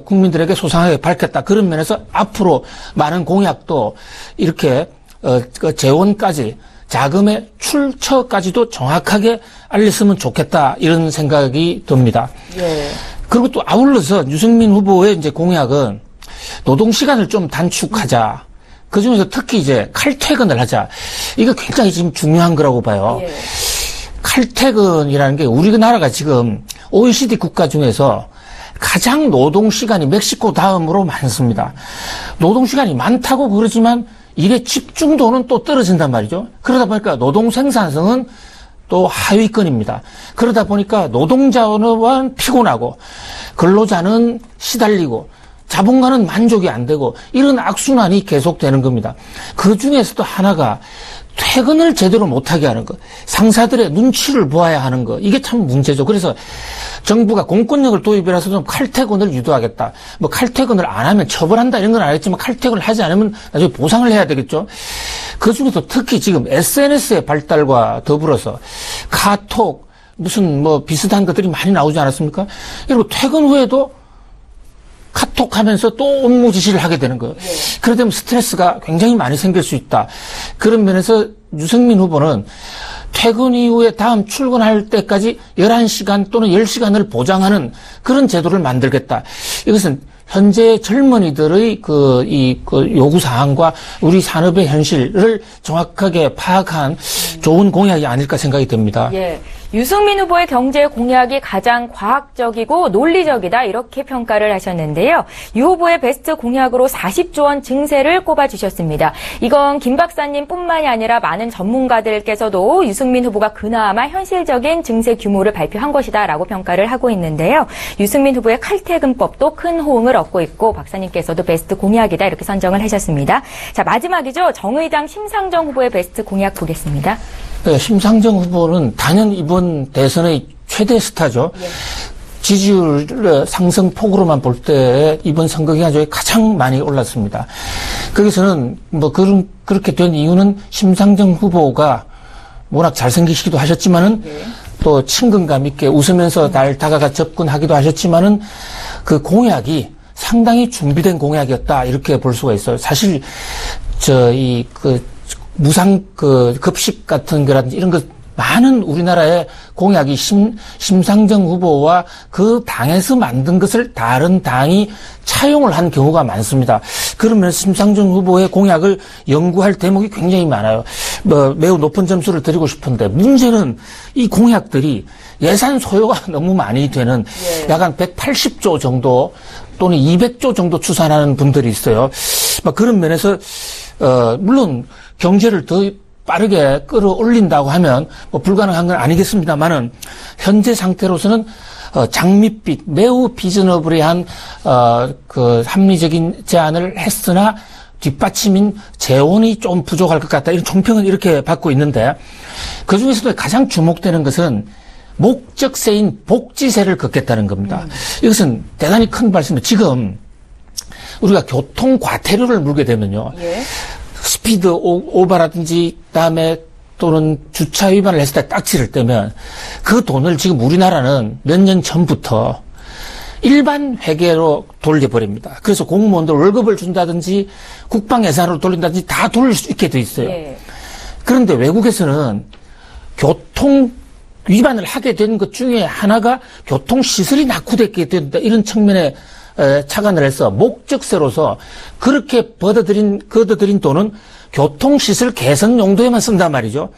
국민들에게 소상하게 밝혔다. 그런 면에서 앞으로 많은 공약도 이렇게 재원까지 자금의 출처까지도 정확하게 알렸으면 좋겠다. 이런 생각이 듭니다. 예. 그리고 또 아울러서 유승민 후보의 이제 공약은 노동 시간을 좀 단축하자. 그 중에서 특히 칼퇴근을 하자. 이거 굉장히 지금 중요한 거라고 봐요. 예. 칼퇴근이라는 게 우리나라가 지금 OECD 국가 중에서 가장 노동시간이 멕시코 다음으로 많습니다. 노동시간이 많다고 그러지만 일의 집중도는 또 떨어진단 말이죠. 그러다 보니까 노동 생산성은 또 하위권입니다. 그러다 보니까 노동자는 피곤하고 근로자는 시달리고 자본가는 만족이 안 되고 이런 악순환이 계속되는 겁니다. 그 중에서도 하나가 퇴근을 제대로 못하게 하는 것, 상사들의 눈치를 보아야 하는 것, 이게 참 문제죠. 그래서 정부가 공권력을 도입이라서 좀 칼퇴근을 유도하겠다. 뭐 칼퇴근을 안 하면 처벌한다 이런 건 알겠지만 칼퇴근을 하지 않으면 나중에 보상을 해야 되겠죠. 그 중에서 특히 지금 SNS의 발달과 더불어서 카톡, 무슨 비슷한 것들이 많이 나오지 않았습니까? 그리고 퇴근 후에도 카톡하면서 또 업무 지시를 하게 되는 거예요. 그러다 보면 스트레스가 굉장히 많이 생길 수 있다. 그런 면에서 유승민 후보는 퇴근 이후에 다음 출근할 때까지 11시간 또는 10시간을 보장하는 그런 제도를 만들겠다. 이것은 현재 젊은이들의 요구 사항과 우리 산업의 현실을 정확하게 파악한 좋은 공약이 아닐까 생각이 듭니다. 예. 유승민 후보의 경제 공약이 가장 과학적이고 논리적이다 이렇게 평가를 하셨는데요. 유 후보의 베스트 공약으로 40조 원 증세를 꼽아주셨습니다. 이건 김 박사님뿐만이 아니라 많은 전문가들께서도 유승민 후보가 그나마 현실적인 증세 규모를 발표한 것이다라고 평가를 하고 있는데요. 유승민 후보의 칼퇴근법도 큰 호응을 얻고 있고 박사님께서도 베스트 공약이다 이렇게 선정을 하셨습니다. 자, 마지막이죠. 정의당 심상정 후보의 베스트 공약 보겠습니다. 네, 심상정 후보는 단연 이번 대선의 최대 스타죠. 예. 지지율 상승 폭으로만 볼 때 이번 선거 기간 중에 가장 많이 올랐습니다. 거기서는 그렇게 된 이유는 심상정 후보가 워낙 잘생기시기도 하셨지만은 예. 또 친근감 있게 웃으면서 날 다가가 접근하기도 하셨지만은 그 공약이 상당히 준비된 공약이었다 이렇게 볼 수가 있어요. 사실 무상 급식 같은 거라든지 이런 것 많은 우리나라의 공약이 심상정 후보와 그 당에서 만든 것을 다른 당이 차용을 한 경우가 많습니다. 그러면 심상정 후보의 공약을 연구할 대목이 굉장히 많아요. 매우 높은 점수를 드리고 싶은데 문제는 이 공약들이 예산 소요가 너무 많이 되는 약간 180조 정도 또는 200조 정도 추산하는 분들이 있어요. 그런 면에서 물론 경제를 더 빠르게 끌어올린다고 하면 불가능한 건 아니겠습니다만은 현재 상태로서는 장밋빛 매우 비즈너블한 합리적인 제안을 했으나 뒷받침인 재원이 좀 부족할 것 같다 이런 총평은 이렇게 받고 있는데 그 중에서도 가장 주목되는 것은 목적세인 복지세를 걷겠다는 겁니다. 이것은 대단히 큰 말씀입니다. 지금 우리가 교통 과태료를 물게 되면요. 예. 스피드 오버라든지 그다음에 또는 주차 위반을 했을 때 딱지를 떼면 그 돈을 지금 우리나라는 몇 년 전부터 일반 회계로 돌려버립니다. 그래서 공무원들 월급을 준다든지 국방 예산으로 돌린다든지 다 돌릴 수 있게 돼 있어요. 예. 그런데 외국에서는 교통 위반을 하게 된 것 중에 하나가 교통시설이 낙후되게 된다 이런 측면에 착안을 해서 목적세로서 그렇게 걷어들인 돈은 교통시설 개선 용도에만 쓴단 말이죠.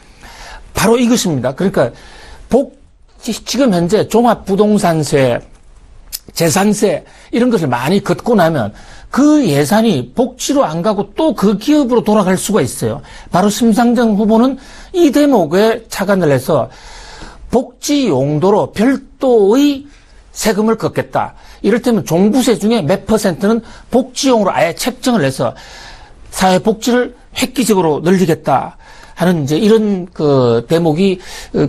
바로 이것입니다. 그러니까 지금 현재 종합부동산세, 재산세 이런 것을 많이 걷고 나면 그 예산이 복지로 안 가고 또 그 기업으로 돌아갈 수가 있어요. 바로 심상정 후보는 이 대목에 착안을 해서 복지 용도로 별도의 세금을 걷겠다. 이를테면 종부세 중에 몇 %는 복지용으로 아예 책정을 해서 사회복지를 획기적으로 늘리겠다 하는 이제 이런 대목이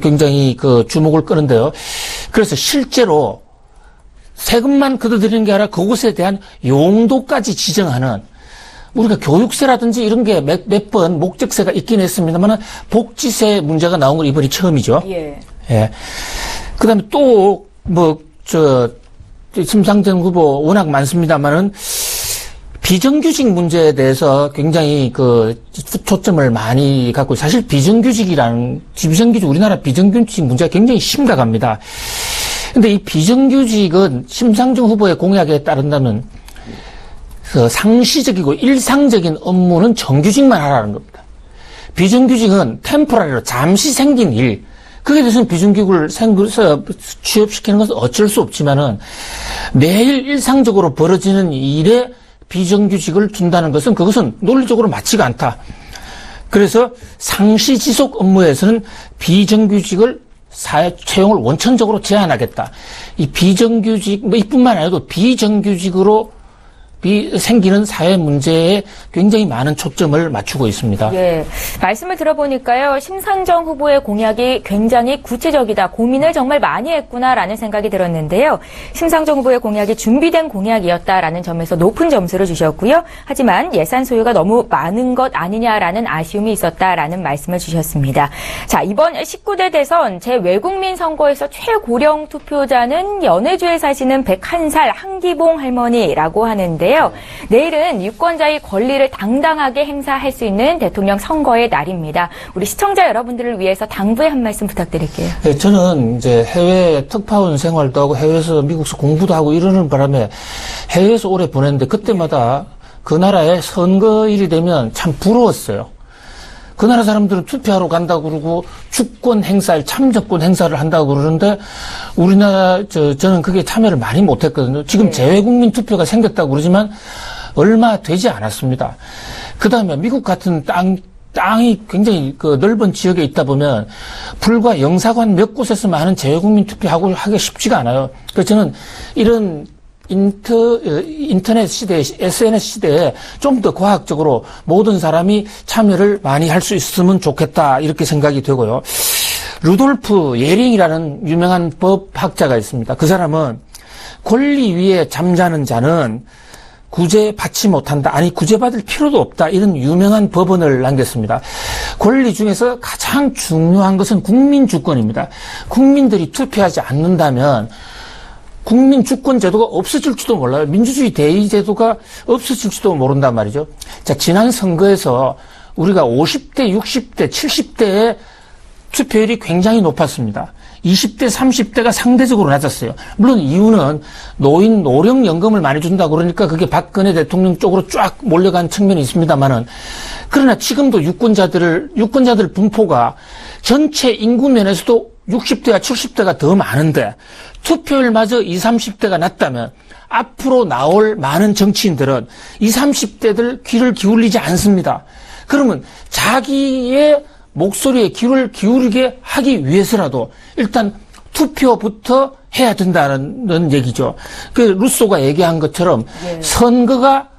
굉장히 주목을 끄는데요. 그래서 실제로 세금만 걷어들이는 게 아니라 그것에 대한 용도까지 지정하는 우리가 교육세라든지 이런 게 몇 번 목적세가 있긴 했습니다만 복지세 문제가 나온 건 이번이 처음이죠. 예. 예. 그 다음에 또 심상정 후보 워낙 많습니다만은 비정규직 문제에 대해서 굉장히 초점을 많이 갖고 사실 우리나라 비정규직 문제가 굉장히 심각합니다. 근데 이 비정규직은 심상정 후보의 공약에 따른다면 상시적이고 일상적인 업무는 정규직만 하라는 겁니다. 비정규직은 템포라리로 잠시 생긴 일, 그에 대해서는 비정규직을 취업시키는 것은 어쩔 수 없지만은 매일 일상적으로 벌어지는 일에 비정규직을 준다는 것은 그것은 논리적으로 맞지가 않다. 그래서 상시 지속 업무에서는 비정규직을 사회 채용을 원천적으로 제한하겠다. 이 비정규직 이뿐만 아니고 비정규직으로 생기는 사회 문제에 굉장히 많은 초점을 맞추고 있습니다. 예, 말씀을 들어보니까요. 심상정 후보의 공약이 굉장히 구체적이다. 고민을 정말 많이 했구나라는 생각이 들었는데요. 심상정 후보의 공약이 준비된 공약이었다라는 점에서 높은 점수를 주셨고요. 하지만 예산 소요가 너무 많은 것 아니냐라는 아쉬움이 있었다라는 말씀을 주셨습니다. 자, 이번 19대 대선 제외국민 선거에서 최고령 투표자는 연해주에 사시는 101살 한기봉 할머니라고 하는데요. 있는데요. 내일은 유권자의 권리를 당당하게 행사할 수 있는 대통령 선거의 날입니다. 우리 시청자 여러분들을 위해서 당부의 한 말씀 부탁드릴게요. 네, 저는 이제 해외 특파원 생활도 하고 해외에서 미국에서 공부도 하고 이러는 바람에 해외에서 오래 보냈는데 그때마다 그 나라의 선거일이 되면 참 부러웠어요. 그 나라 사람들은 투표하러 간다고 그러고 주권 행사를, 참정권 행사를 한다고 그러는데 우리나라, 저는 그게 참여를 많이 못했거든요. 지금 재외국민 투표가 생겼다고 그러지만 얼마 되지 않았습니다. 그 다음에 미국 같은 땅이 굉장히 그 넓은 지역에 있다 보면 불과 영사관 몇 곳에서만 하는 재외국민 투표하고 하기가 쉽지가 않아요. 그래서 저는 이런 인터넷 시대, SNS 시대에 좀 더 과학적으로 모든 사람이 참여를 많이 할 수 있으면 좋겠다 이렇게 생각이 되고요. 루돌프 예링이라는 유명한 법학자가 있습니다. 그 사람은 권리 위에 잠자는 자는 구제받지 못한다. 아니 구제받을 필요도 없다. 이런 유명한 법언을 남겼습니다. 권리 중에서 가장 중요한 것은 국민주권입니다. 국민들이 투표하지 않는다면 국민 주권 제도가 없어질지도 몰라요. 민주주의 대의 제도가 없어질지도 모른단 말이죠. 자, 지난 선거에서 우리가 50대, 60대, 70대의 투표율이 굉장히 높았습니다. 20대, 30대가 상대적으로 낮았어요. 물론 이유는 노령연금을 많이 준다고 그러니까 그게 박근혜 대통령 쪽으로 쫙 몰려간 측면이 있습니다만은 그러나 지금도 유권자들 분포가 전체 인구 면에서도 60대와 70대가 더 많은데 투표율마저 20, 30대가 낮다면 앞으로 나올 많은 정치인들은 20, 30대들 귀를 기울이지 않습니다. 그러면 자기의 목소리에 귀를 기울이게 하기 위해서라도 일단 투표부터 해야 된다는 얘기죠. 그 루소가 얘기한 것처럼 선거가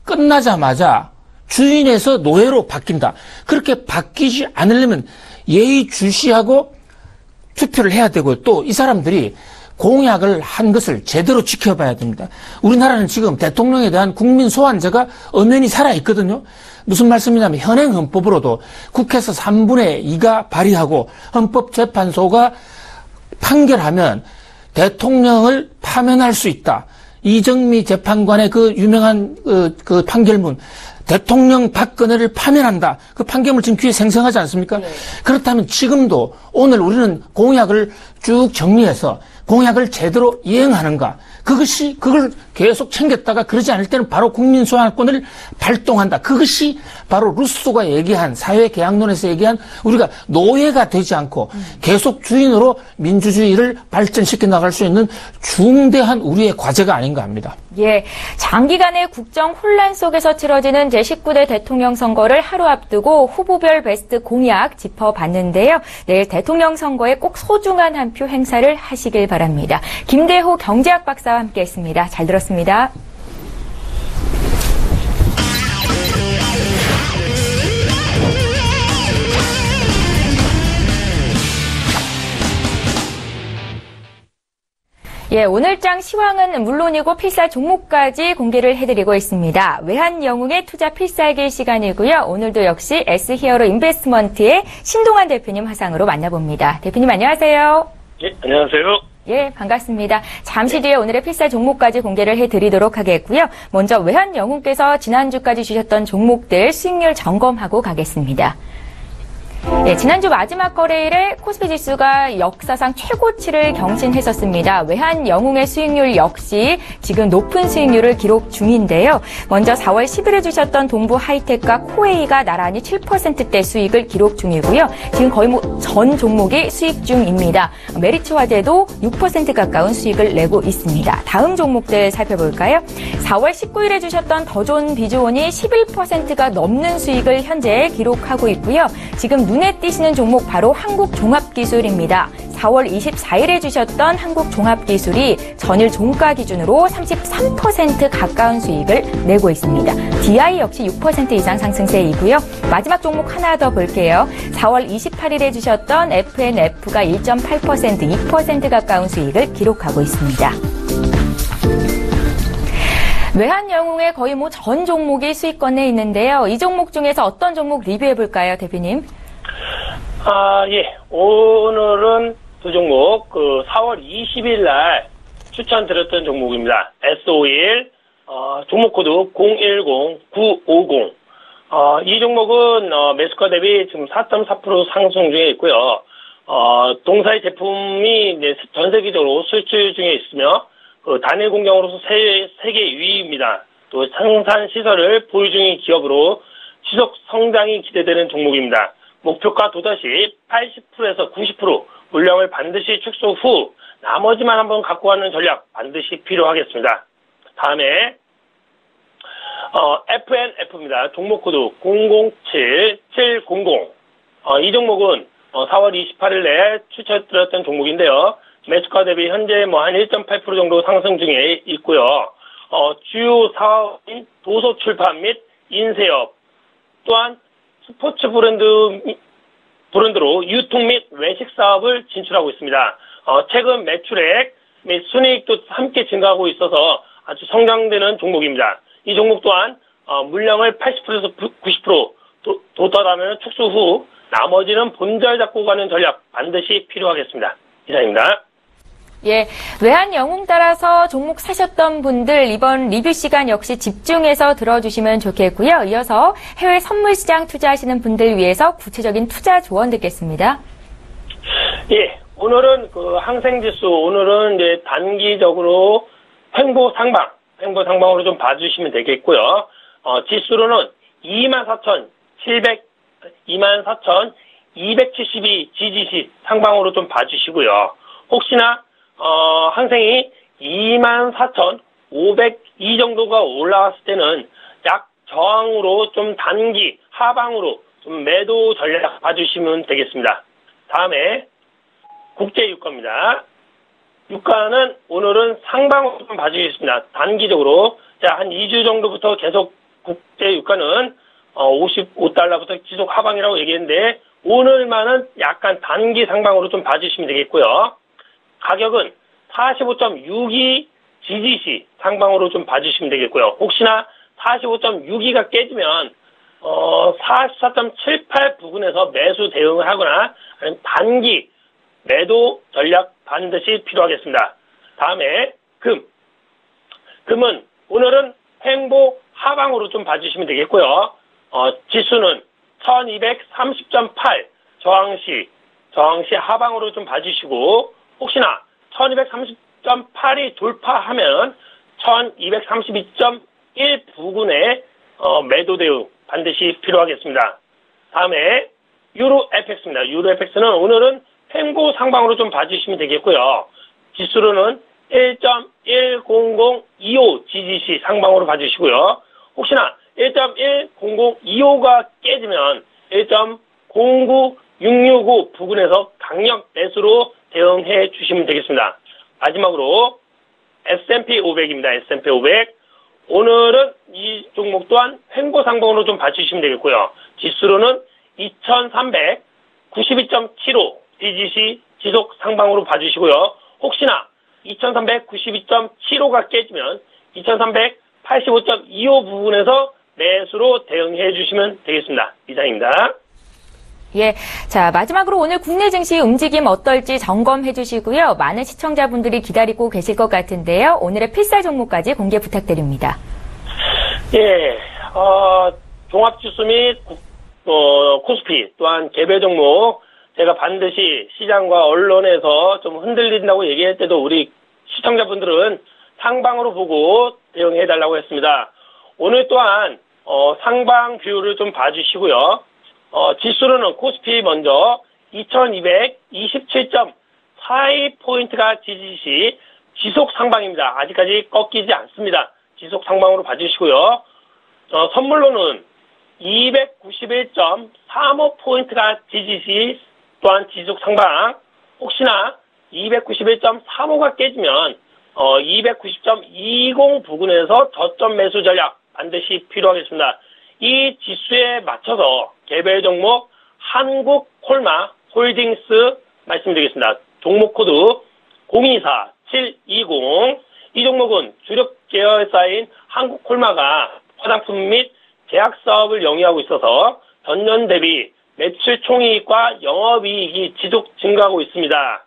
끝나자마자 주인에서 노예로 바뀐다. 그렇게 바뀌지 않으려면 예의주시하고 투표를 해야 되고 또 이 사람들이 공약을 한 것을 제대로 지켜봐야 됩니다. 우리나라는 지금 대통령에 대한 국민 소환제가 엄연히 살아있거든요. 무슨 말씀이냐면 현행 헌법으로도 국회에서 3분의 2가 발의하고 헌법재판소가 판결하면 대통령을 파면할 수 있다. 이정미 재판관의 그 유명한 그 판결문 대통령 박근혜를 파면한다. 그 판결문 지금 귀에 생생하지 않습니까? 네. 그렇다면 지금도 오늘 우리는 공약을 쭉 정리해서 공약을 제대로 이행하는가. 그걸 계속 챙겼다가 그러지 않을 때는 바로 국민소환권을 발동한다. 그것이 바로 루소가 얘기한 사회계약론에서 얘기한 우리가 노예가 되지 않고 계속 주인으로 민주주의를 발전시켜 나갈 수 있는 중대한 우리의 과제가 아닌가 합니다. 예, 장기간의 국정 혼란 속에서 치러지는 제19대 대통령 선거를 하루 앞두고 후보별 베스트 공약 짚어봤는데요. 내일 대통령 선거에 꼭 소중한 한 표 행사를 하시길 바랍니다. 김대호 경제학 박사와 함께했습니다. 잘 들었습니다. 예, 오늘장 시황은 물론이고 필살 종목까지 공개를 해드리고 있습니다. 외환영웅의 투자 필살기 시간이고요. 오늘도 역시 S히어로 인베스트먼트의 신동환 대표님 화상으로 만나봅니다. 대표님 안녕하세요. 예, 안녕하세요. 예, 반갑습니다. 잠시 뒤에 오늘의 필살 종목까지 공개를 해드리도록 하겠고요. 먼저 외환영웅께서 지난주까지 주셨던 종목들 수익률 점검하고 가겠습니다. 네, 지난주 마지막 거래일에 코스피 지수가 역사상 최고치를 경신했었습니다. 외환영웅의 수익률 역시 지금 높은 수익률을 기록 중인데요. 먼저 4월 10일에 주셨던 동부하이텍과 코웨이가 나란히 7%대 수익을 기록 중이고요. 지금 거의 전 종목이 수익 중입니다. 메리츠화재도 6% 가까운 수익을 내고 있습니다. 다음 종목들 살펴볼까요? 4월 19일에 주셨던 더존 비주온이 11%가 넘는 수익을 현재 기록하고 있고요. 지금 눈에 띄시는 종목 바로 한국종합기술입니다. 4월 24일에 주셨던 한국종합기술이 전일 종가 기준으로 33% 가까운 수익을 내고 있습니다. DI 역시 6% 이상 상승세이고요. 마지막 종목 하나 더 볼게요. 4월 28일에 주셨던 FNF가 1.8%, 2% 가까운 수익을 기록하고 있습니다. 외환영웅의 거의 전 종목이 수익권에 있는데요. 이 종목 중에서 어떤 종목 리뷰해볼까요, 대표님? 예. 오늘은 두 종목, 4월 20일 날 추천드렸던 종목입니다. S51, 종목 코드 010950. 이 종목은 매수가 대비 지금 4.4% 상승 중에 있고요. 동사의 제품이 이제 전 세계적으로 수출 중에 있으며 단일 공장으로서 세계 2위입니다. 또 생산 시설을 보유 중인 기업으로 지속 성장이 기대되는 종목입니다. 목표가 도달시 80%에서 90% 물량을 반드시 축소 후 나머지만 한번 갖고 가는 전략 반드시 필요하겠습니다. 다음에 FNF입니다. 종목 코드 007700. 이 종목은 4월 28일에 추천드렸던 종목인데요. 매수가 대비 현재 한 1.8% 정도 상승 중에 있고요. 주요 사업인 도서 출판 및 인쇄업, 또한 스포츠 브랜드로 유통 및 외식 사업을 진출하고 있습니다. 최근 매출액 및 순이익도 함께 증가하고 있어서 아주 성장되는 종목입니다. 이 종목 또한 물량을 80%에서 90% 도달하면 축소 후 나머지는 본절 잡고 가는 전략 반드시 필요하겠습니다. 이상입니다. 예, 외환 영웅 따라서 종목 사셨던 분들 이번 리뷰 시간 역시 집중해서 들어주시면 좋겠고요. 이어서 해외 선물 시장 투자하시는 분들 위해서 구체적인 투자 조언 듣겠습니다. 예, 오늘은 항생지수 오늘은 이제 단기적으로 횡보 상방으로 좀 봐주시면 되겠고요. 지수로는 24,272 지지시 상방으로 좀 봐주시고요. 혹시나 항생이 24,502 정도가 올라왔을 때는 약 저항으로 좀 단기 하방으로 좀 매도 전략 봐주시면 되겠습니다. 다음에 국제유가입니다. 유가는 오늘은 상방으로 좀 봐주겠습니다. 단기적으로 한 2주 정도부터 계속 국제유가는 55달러부터 지속 하방이라고 얘기했는데 오늘만은 약간 단기 상방으로 좀 봐주시면 되겠고요. 가격은 45.62 지지시 상방으로 좀 봐주시면 되겠고요. 혹시나 45.62가 깨지면 44.78 부근에서 매수 대응을 하거나 단기 매도 전략 반드시 필요하겠습니다. 다음에 금은 오늘은 횡보 하방으로 좀 봐주시면 되겠고요. 지수는 1230.8 저항시 하방으로 좀 봐주시고 혹시나 1230.8이 돌파하면 1232.1 부근에 매도 대응 반드시 필요하겠습니다. 다음에 유로 FX입니다. 유로 FX는 오늘은 횡보 상방으로 좀 봐주시면 되겠고요. 지수로는 1.10025 지지시 상방으로 봐주시고요. 혹시나 1.10025가 깨지면 1.09665 부근에서 강력 매수로 대응해 주시면 되겠습니다. 마지막으로 S&P 500입니다. S&P 500. 오늘은 이 종목 또한 횡보 상방으로 좀 봐주시면 되겠고요. 지수로는 2392.75 지지시 지속 상방으로 봐주시고요. 혹시나 2392.75가 깨지면 2385.25 부분에서 매수로 대응해 주시면 되겠습니다. 이상입니다. 예, 자 마지막으로 오늘 국내 증시 움직임 어떨지 점검해 주시고요. 많은 시청자분들이 기다리고 계실 것 같은데요. 오늘의 필살 종목까지 공개 부탁드립니다. 예, 종합지수 및 코스피 또한 개별 종목 제가 반드시 시장과 언론에서 좀 흔들린다고 얘기할 때도 우리 시청자분들은 상방으로 보고 대응해달라고 했습니다. 오늘 또한 상방 뷰를 좀 봐주시고요. 지수로는 코스피 먼저 2227.42포인트가 지지시 지속 상방입니다. 아직까지 꺾이지 않습니다. 지속 상방으로 봐주시고요. 선물로는 291.35포인트가 지지시 또한 지속 상방. 혹시나 291.35가 깨지면 290.20 부근에서 저점 매수 전략 반드시 필요하겠습니다. 이 지수에 맞춰서 개별 종목 한국콜마 홀딩스 말씀드리겠습니다. 종목 코드 024720. 이 종목은 주력 계열사인 한국콜마가 화장품 및 제약 사업을 영위하고 있어서 전년 대비 매출 총이익과 영업이익이 지속 증가하고 있습니다.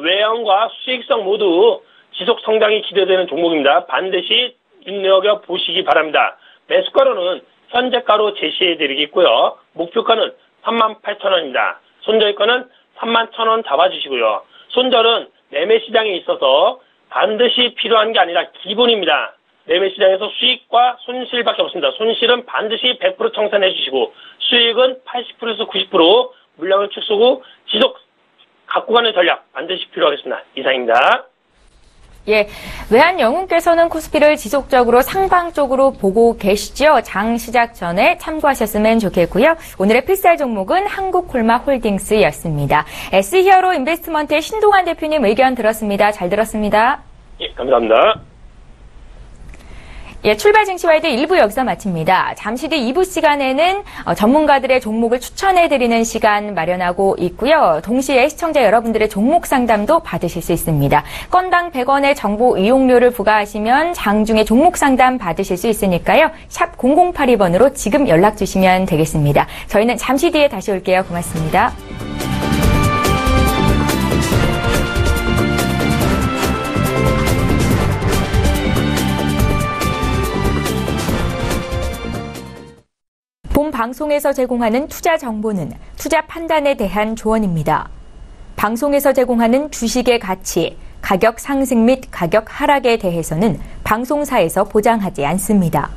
외형과 수익성 모두 지속 성장이 기대되는 종목입니다. 반드시 눈여겨보시기 바랍니다. 매수가로는 현재가로 제시해드리겠고요. 목표가는 38,000원입니다. 손절가는 31,000원 잡아주시고요. 손절은 매매시장에 있어서 반드시 필요한 게 아니라 기본입니다. 매매시장에서 수익과 손실밖에 없습니다. 손실은 반드시 100% 청산해 주시고 수익은 80%에서 90% 물량을 축소하고 지속 갖고 가는 전략 반드시 필요하겠습니다. 이상입니다. 예, 외환영웅께서는 코스피를 지속적으로 상방 쪽으로 보고 계시죠? 장 시작 전에 참고하셨으면 좋겠고요. 오늘의 필살 종목은 한국콜마홀딩스였습니다. S히어로 인베스트먼트의 신동환 대표님 의견 들었습니다. 잘 들었습니다. 예, 감사합니다. 예, 출발 증시와이드 1부 여기서 마칩니다. 잠시 뒤 2부 시간에는 전문가들의 종목을 추천해드리는 시간 마련하고 있고요. 동시에 시청자 여러분들의 종목 상담도 받으실 수 있습니다. 건당 100원의 정보 이용료를 부과하시면 장중에 종목 상담 받으실 수 있으니까요. 샵 0082번으로 지금 연락 주시면 되겠습니다. 저희는 잠시 뒤에 다시 올게요. 고맙습니다. 본 방송에서 제공하는 투자 정보는 투자 판단에 대한 조언입니다. 방송에서 제공하는 주식의 가치, 가격 상승 및 가격 하락에 대해서는 방송사에서 보장하지 않습니다.